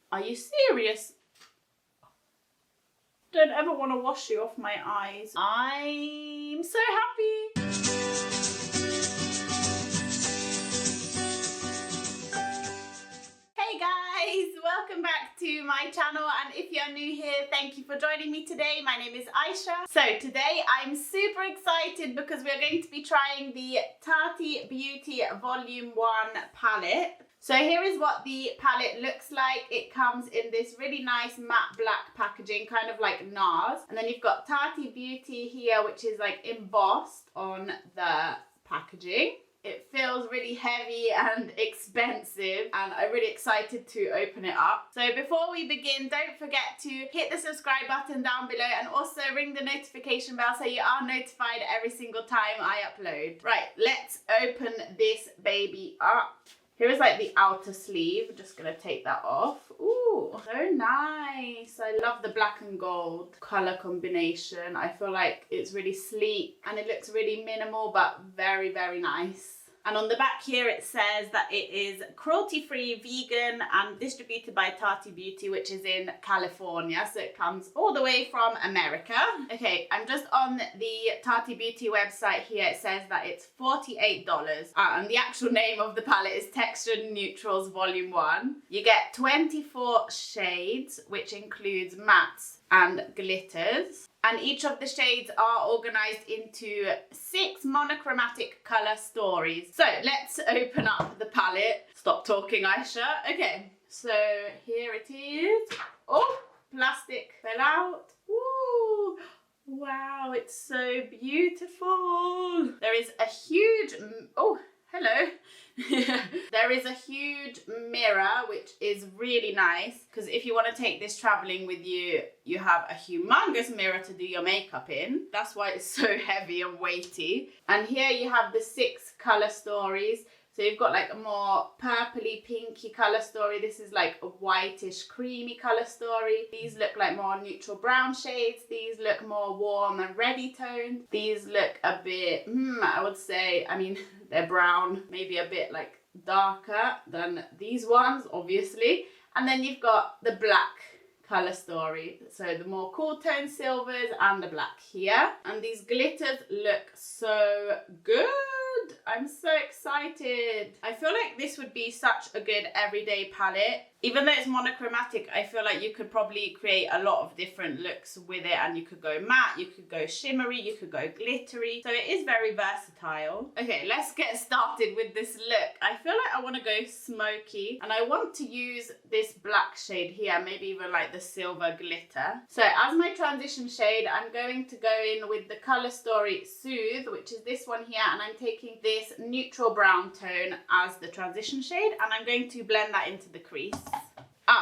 Are you serious? Don't ever want to wash you off my eyes. I'm so happy. Hey guys, welcome back to my channel, and if you're new here, thank you for joining me today. My name is Aisha. So today I'm super excited because we're going to be trying the Tati Beauty Volume 1 palette. So here is what the palette looks like. It comes in this really nice matte black packaging, kind of like NARS. And then you've got Tati Beauty here, which is like embossed on the packaging. It feels really heavy and expensive, and I'm really excited to open it up. So before we begin, don't forget to hit the subscribe button down below and also ring the notification bell so you are notified every single time I upload. Right, let's open this baby up. Here is like the outer sleeve. I'm just gonna take that off. Ooh, so nice. I love the black and gold color combination. I feel like it's really sleek and it looks really minimal but very, very nice. And on the back here it says that it is cruelty-free, vegan, and distributed by Tati Beauty, which is in California. So it comes all the way from America. Okay, I'm just on the Tati Beauty website here. It says that it's $48. And the actual name of the palette is Textured Neutrals Volume 1. You get 24 shades, which includes mattes and glitters. And each of the shades are organized into 6 monochromatic color stories. So let's open up the palette. Stop talking, Aisha. Okay, so here it is. Oh, plastic fell out. Ooh, wow, it's so beautiful. There is a huge, oh, hello. There is a huge mirror, which is really nice because if you want to take this traveling with you, you have a humongous mirror to do your makeup in. That's why it's so heavy and weighty. And here you have the 6 color stories. So you've got like a more purpley, pinky color story. This is like a whitish, creamy color story. These look like more neutral brown shades. These look more warm and reddy toned. These look a bit, I would say, I mean, they're brown, maybe a bit like darker than these ones, obviously. And then you've got the black color story. So the more cool tone silvers and the black here. And these glitters look so good. I'm so excited. I feel like this would be such a good everyday palette. Even though it's monochromatic, I feel like you could probably create a lot of different looks with it, and you could go matte, you could go shimmery, you could go glittery. So it is very versatile. Okay, let's get started with this look. I feel like I want to go smoky, and I want to use this black shade here, maybe even like the silver glitter. So as my transition shade, I'm going to go in with the color story Soothe, which is this one here, and I'm taking this neutral brown tone as the transition shade, and I'm going to blend that into the crease.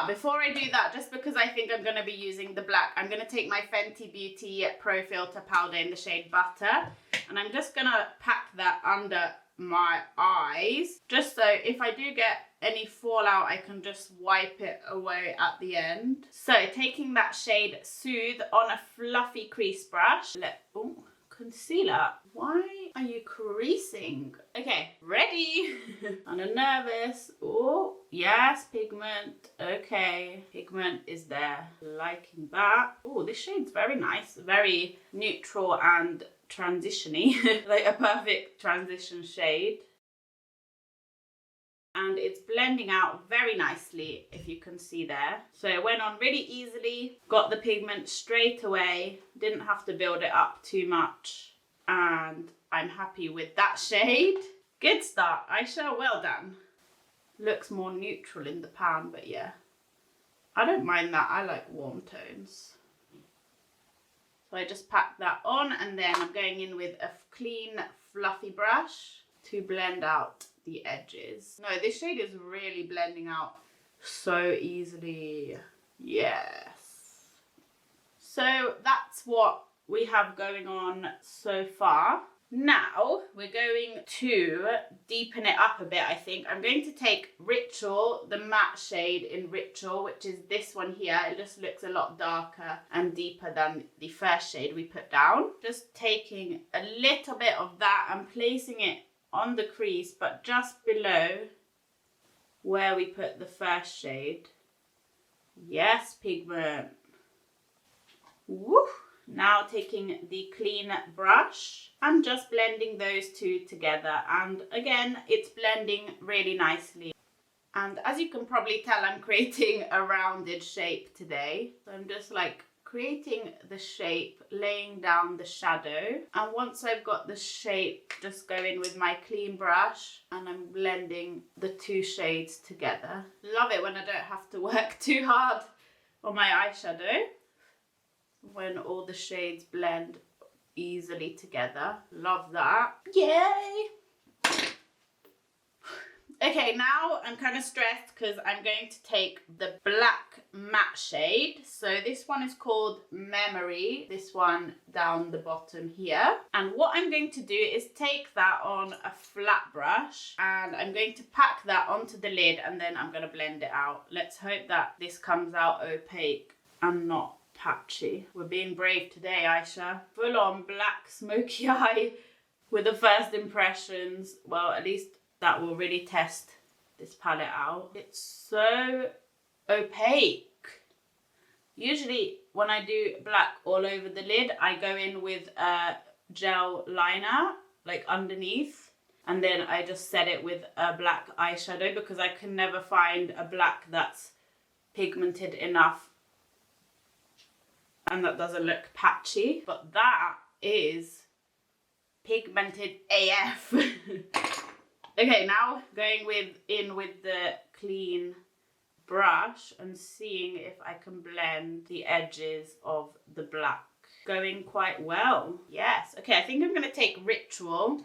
Before I do that, just because I think I'm going to be using the black, I'm going to take my Fenty Beauty Pro Filter powder in the shade Butter, and I'm just going to pack that under my eyes, just so if I do get any fallout, I can just wipe it away at the end. So taking that shade Soothe on a fluffy crease brush, concealer. Why are you creasing? Okay, ready. I'm nervous. Oh, yes, pigment. Okay, pigment is there. Liking that. Oh, this shade's very nice. Very neutral and transition-y. Like a perfect transition shade. And it's blending out very nicely, if you can see there. So it went on really easily, got the pigment straight away, didn't have to build it up too much, and I'm happy with that shade. Good start, Aisha, well done. Looks more neutral in the pan, but yeah. I don't mind that, I like warm tones. So I just packed that on, and then I'm going in with a clean, fluffy brush to blend out the edges. No, this shade is really blending out so easily. Yes. So that's what we have going on so far. Now we're going to deepen it up a bit, I think. I'm going to take Ritual, the matte shade in Ritual, which is this one here. It just looks a lot darker and deeper than the first shade we put down. Just taking a little bit of that and placing it on the crease, but just below where we put the first shade. Yes, pigment. Woo! Now taking the clean brush and just blending those two together. And again, it's blending really nicely. And as you can probably tell, I'm creating a rounded shape today. So I'm just like creating the shape, laying down the shadow. And once I've got the shape, just go in with my clean brush and I'm blending the two shades together. Love it when I don't have to work too hard on my eyeshadow. When all the shades blend easily together. Love that. Yay! Okay, now I'm kind of stressed because I'm going to take the black matte shade. So this one is called Memory, this one down the bottom here. And what I'm going to do is take that on a flat brush and I'm going to pack that onto the lid and then I'm going to blend it out. Let's hope that this comes out opaque and not patchy. We're being brave today, Aisha. Full on black smoky eye with the first impressions. Well, at least that will really test this palette out. It's so opaque. Usually when I do black all over the lid, I go in with a gel liner, like underneath, and then I just set it with a black eyeshadow because I can never find a black that's pigmented enough and that doesn't look patchy. But that is pigmented AF. Okay, now going in with the clean brush and seeing if I can blend the edges of the black. Going quite well. Yes. Okay, I think I'm going to take Ritual,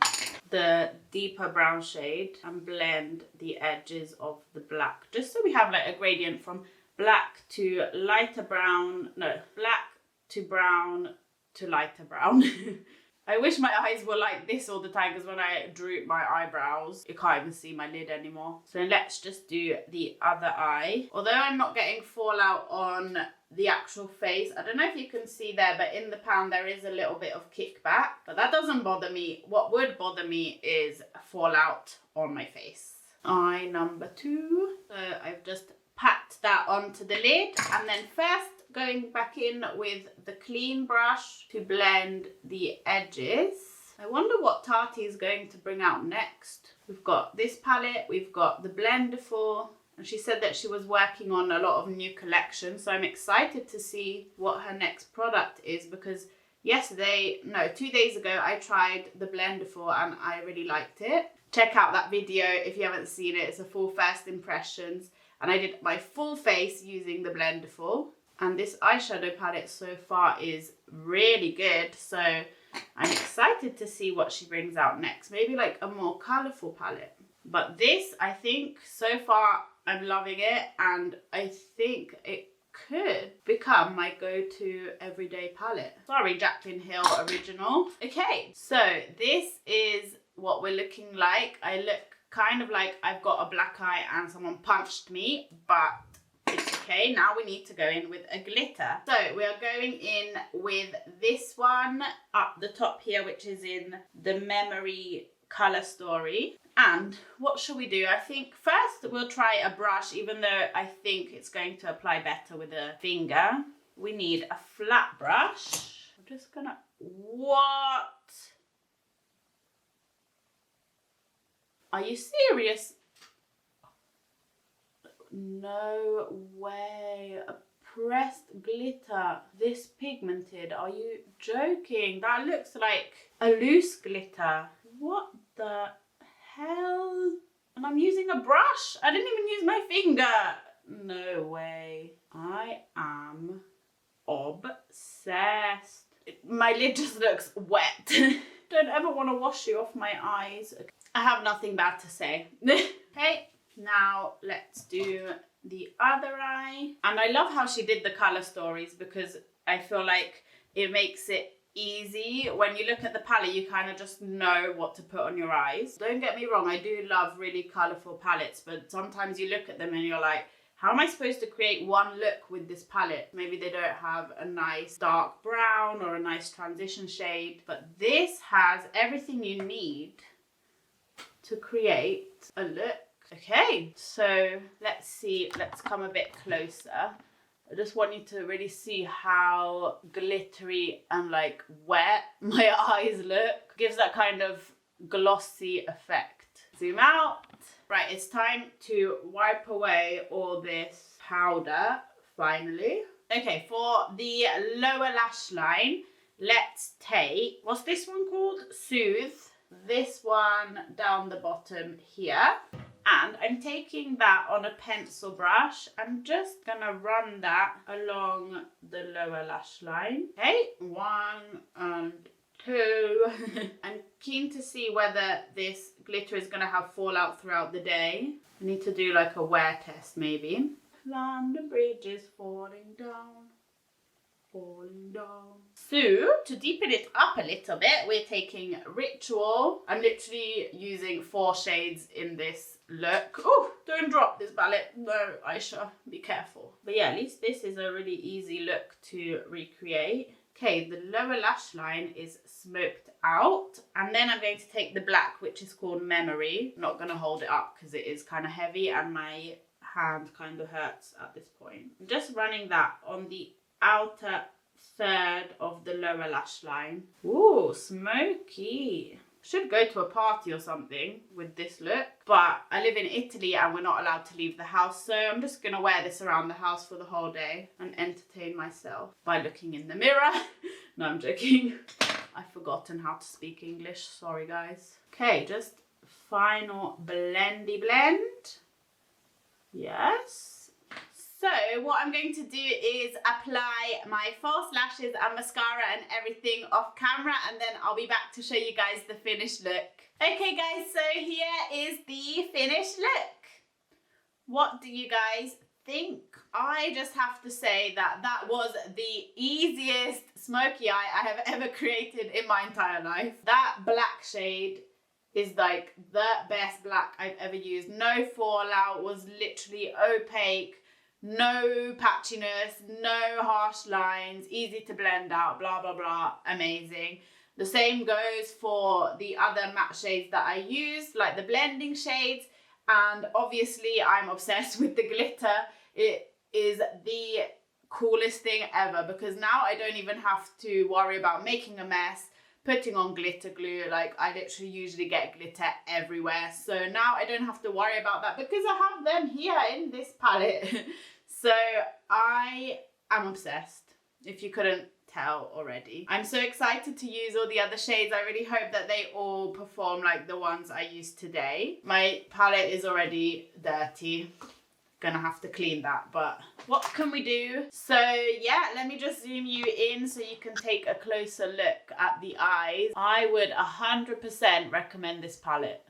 the deeper brown shade, and blend the edges of the black. Just so we have like a gradient from black to lighter brown. No, black to brown to lighter brown. I wish my eyes were like this all the time because when I droop my eyebrows, you can't even see my lid anymore. So let's just do the other eye. Although I'm not getting fallout on the actual face, I don't know if you can see there, but in the pan there is a little bit of kickback, but that doesn't bother me. What would bother me is fallout on my face. Eye number 2. So I've just packed that onto the lid and then first going back in with the clean brush to blend the edges. I wonder what Tati is going to bring out next. We've got this palette, we've got the Blender, and she said that she was working on a lot of new collections, so I'm excited to see what her next product is because 2 days ago I tried the Blender and I really liked it. Check out that video if you haven't seen it. It's a full first impressions and I did my full face using the Blender. And this eyeshadow palette so far is really good. So I'm excited to see what she brings out next. Maybe like a more colourful palette. But this, I think, so far I'm loving it. And I think it could become my go-to everyday palette. Sorry, Jaclyn Hill original. Okay, so this is what we're looking like. I look kind of like I've got a black eye and someone punched me, but okay, now we need to go in with a glitter. So we are going in with this one up the top here, which is in the Memory Color Story. And what should we do? I think first we'll try a brush, even though I think it's going to apply better with a finger. We need a flat brush. I'm just gonna, what? Are you serious? No way. A pressed glitter this pigmented. Are you joking? That looks like a loose glitter. What the hell? And I'm using a brush. I didn't even use my finger. No way. I am obsessed. My lid just looks wet. Don't ever want to wash you off my eyes. Okay. I have nothing bad to say. Okay. Now let's do the other eye. And I love how she did the color stories because I feel like it makes it easy. When you look at the palette, you kind of just know what to put on your eyes. Don't get me wrong, I do love really colorful palettes, but sometimes you look at them and you're like, how am I supposed to create one look with this palette? Maybe they don't have a nice dark brown or a nice transition shade, but this has everything you need to create a look. Okay, so let's see, let's come a bit closer. I just want you to really see how glittery and like wet my eyes look. Gives that kind of glossy effect. Zoom out. Right, it's time to wipe away all this powder, finally. Okay, for the lower lash line, let's take, what's this one called? Soothe. This one down the bottom here. And I'm taking that on a pencil brush. I'm just gonna run that along the lower lash line. Okay, 1 and 2. I'm keen to see whether this glitter is gonna have fallout throughout the day. I need to do like a wear test maybe. London Bridge is falling down. Falling down. So, to deepen it up a little bit, we're taking Ritual. I'm literally using 4 shades in this look. Oh, don't drop this palette. No, Aisha, be careful. But yeah, at least this is a really easy look to recreate. Okay, the lower lash line is smoked out. And then I'm going to take the black, which is called Memory. I'm not going to hold it up because it is kind of heavy and my hand kind of hurts at this point. I'm just running that on the outer third of the lower lash line. Ooh, smoky. Should go to a party or something with this look, but I live in Italy and we're not allowed to leave the house, so I'm just gonna wear this around the house for the whole day and entertain myself by looking in the mirror. No, I'm joking. I've forgotten how to speak English, sorry guys. Okay, just final blendy blend. Yes. So what I'm going to do is apply my false lashes and mascara and everything off camera, and then I'll be back to show you guys the finished look. Okay guys, so here is the finished look. What do you guys think? I just have to say that that was the easiest smoky eye I have ever created in my entire life. That black shade is like the best black I've ever used. No fallout, was literally opaque. No patchiness, no harsh lines, easy to blend out, blah, blah, blah, amazing. The same goes for the other matte shades that I use, like the blending shades, and obviously I'm obsessed with the glitter. It is the coolest thing ever because now I don't even have to worry about making a mess, putting on glitter glue. Like I literally usually get glitter everywhere, so now I don't have to worry about that because I have them here in this palette. So I am obsessed, if you couldn't tell already. I'm so excited to use all the other shades. I really hope that they all perform like the ones I used today. My palette is already dirty. Gonna have to clean that, but what can we do? So yeah, let me just zoom you in so you can take a closer look at the eyes. I would 100% recommend this palette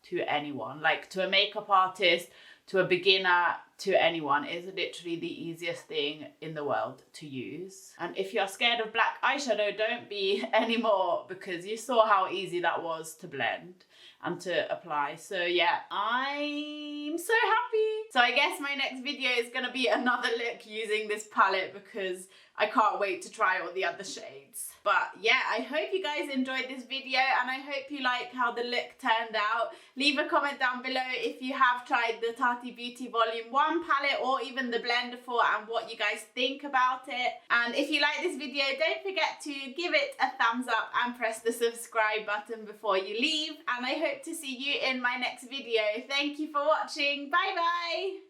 to anyone, like to a makeup artist, to a beginner, to anyone. Is literally the easiest thing in the world to use. And if you're scared of black eyeshadow, don't be anymore, because you saw how easy that was to blend and to apply. So yeah, I'm so happy. So I guess my next video is gonna be another look using this palette because I can't wait to try all the other shades. But yeah, I hope you guys enjoyed this video and I hope you like how the look turned out. Leave a comment down below if you have tried the Tati Beauty Volume 1 palette or even the Blender 4 and what you guys think about it. And if you like this video, don't forget to give it a thumbs up and press the subscribe button before you leave. And I hope to see you in my next video. Thank you for watching. Bye bye.